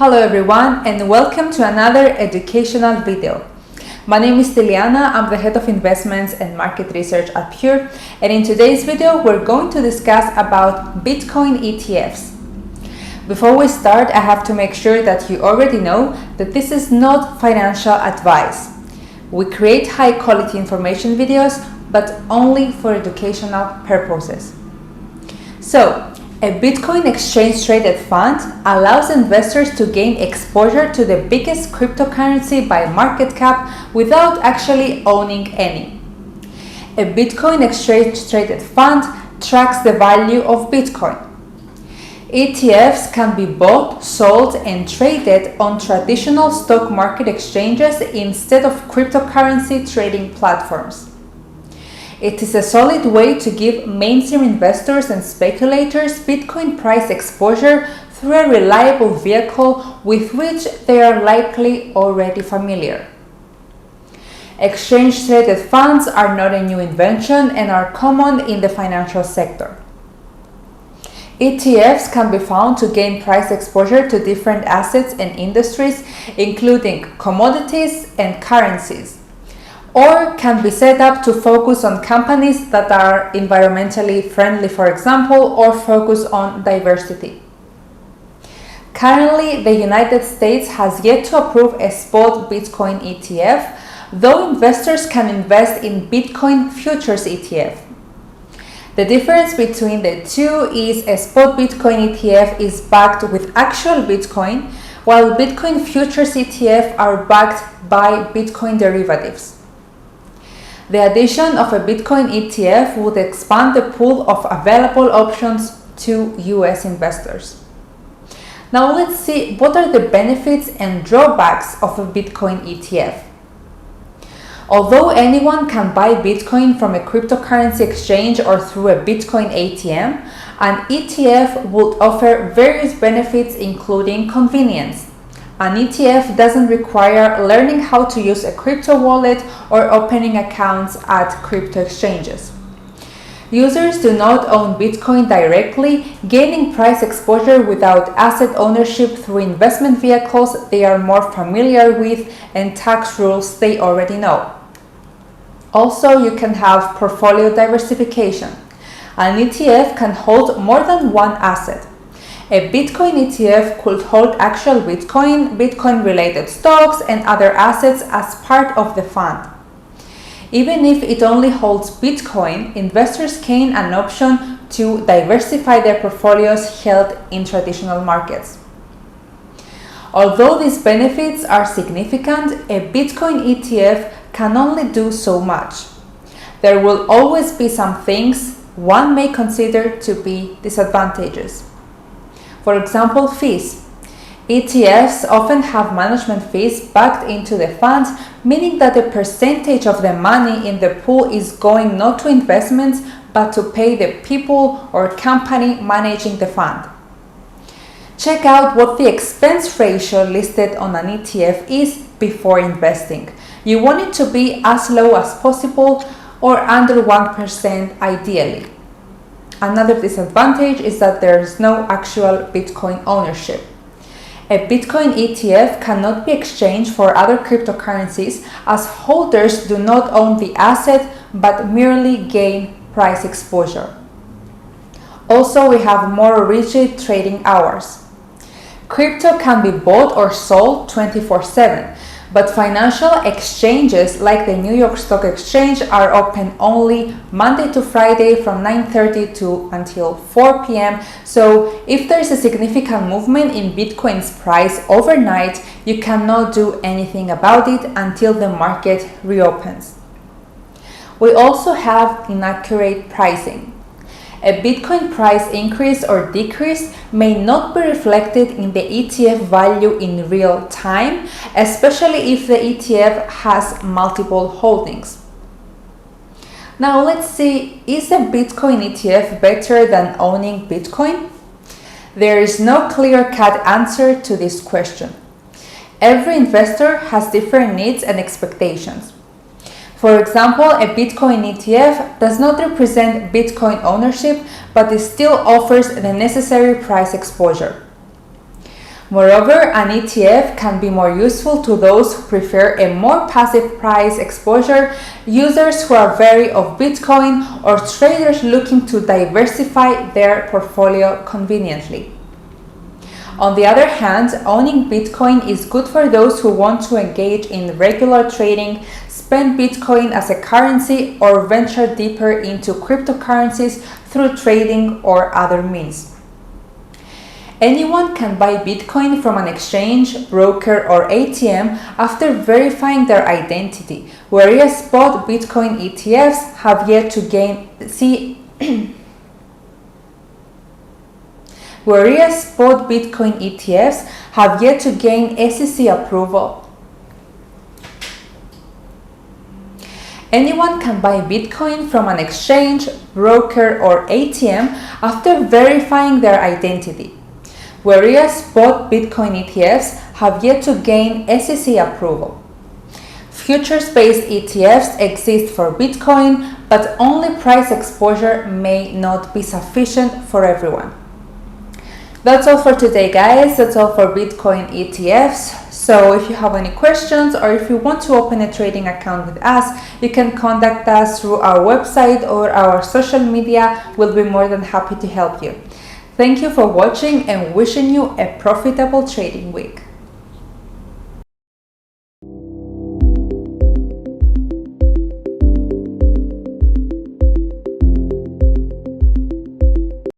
Hello everyone and welcome to another educational video. My name is Styliana, I'm the Head of Investments and Market Research at Pure, and in today's video we're going to discuss about Bitcoin ETFs. Before we start, I have to make sure that you already know that this is not financial advice. We create high quality information videos, but only for educational purposes. So, a Bitcoin exchange-traded fund allows investors to gain exposure to the biggest cryptocurrency by market cap without actually owning any. A Bitcoin exchange-traded fund tracks the value of Bitcoin. ETFs can be bought, sold, and traded on traditional stock market exchanges instead of cryptocurrency trading platforms. It is a solid way to give mainstream investors and speculators Bitcoin price exposure through a reliable vehicle with which they are likely already familiar. Exchange-traded funds are not a new invention and are common in the financial sector. ETFs can be found to gain price exposure to different assets and industries, including commodities and currencies, or can be set up to focus on companies that are environmentally friendly, for example, or focus on diversity. Currently, the United States has yet to approve a spot Bitcoin ETF, though investors can invest in Bitcoin futures ETF. The difference between the two is a spot Bitcoin ETF is backed with actual Bitcoin, while Bitcoin futures ETF are backed by Bitcoin derivatives. The addition of a Bitcoin ETF would expand the pool of available options to US investors. Now let's see what are the benefits and drawbacks of a Bitcoin ETF. Although anyone can buy Bitcoin from a cryptocurrency exchange or through a Bitcoin ATM, an ETF would offer various benefits including convenience. An ETF doesn't require learning how to use a crypto wallet or opening accounts at crypto exchanges. Users do not own Bitcoin directly, gaining price exposure without asset ownership through investment vehicles they are more familiar with and tax rules they already know. Also, you can have portfolio diversification. An ETF can hold more than one asset. A Bitcoin ETF could hold actual Bitcoin, Bitcoin-related stocks, and other assets as part of the fund. Even if it only holds Bitcoin, investors gain an option to diversify their portfolios held in traditional markets. Although these benefits are significant, a Bitcoin ETF can only do so much. There will always be some things one may consider to be disadvantages. For example, fees. ETFs often have management fees backed into the funds, meaning that a percentage of the money in the pool is going not to investments but to pay the people or company managing the fund. Check out what the expense ratio listed on an ETF is before investing. You want it to be as low as possible or under 1% ideally. Another disadvantage is that there is no actual Bitcoin ownership. A Bitcoin ETF cannot be exchanged for other cryptocurrencies as holders do not own the asset but merely gain price exposure. Also, we have more rigid trading hours. Crypto can be bought or sold 24/7. But financial exchanges like the New York Stock Exchange are open only Monday to Friday from 9:30 to until 4 p.m. So if there is a significant movement in Bitcoin's price overnight, you cannot do anything about it until the market reopens. We also have inaccurate pricing. A Bitcoin price increase or decrease may not be reflected in the ETF value in real time, especially if the ETF has multiple holdings. Now let's see, is a Bitcoin ETF better than owning Bitcoin? There is no clear-cut answer to this question. Every investor has different needs and expectations. For example, a Bitcoin ETF does not represent Bitcoin ownership, but it still offers the necessary price exposure. Moreover, an ETF can be more useful to those who prefer a more passive price exposure, users who are wary of Bitcoin, or traders looking to diversify their portfolio conveniently. On the other hand, owning Bitcoin is good for those who want to engage in regular trading, spend Bitcoin as a currency, or venture deeper into cryptocurrencies through trading or other means. Anyone can buy Bitcoin from an exchange, broker, or ATM after verifying their identity, whereas spot Bitcoin ETFs have yet to gain SEC approval. Anyone can buy Bitcoin from an exchange, broker, or ATM after verifying their identity, whereas spot Bitcoin ETFs have yet to gain SEC approval. Futures-based ETFs exist for Bitcoin, but only price exposure may not be sufficient for everyone. That's all for today, guys. That's all for Bitcoin ETFs. So if you have any questions or if you want to open a trading account with us, you can contact us through our website or our social media. We'll be more than happy to help you. Thank you for watching and wishing you a profitable trading week.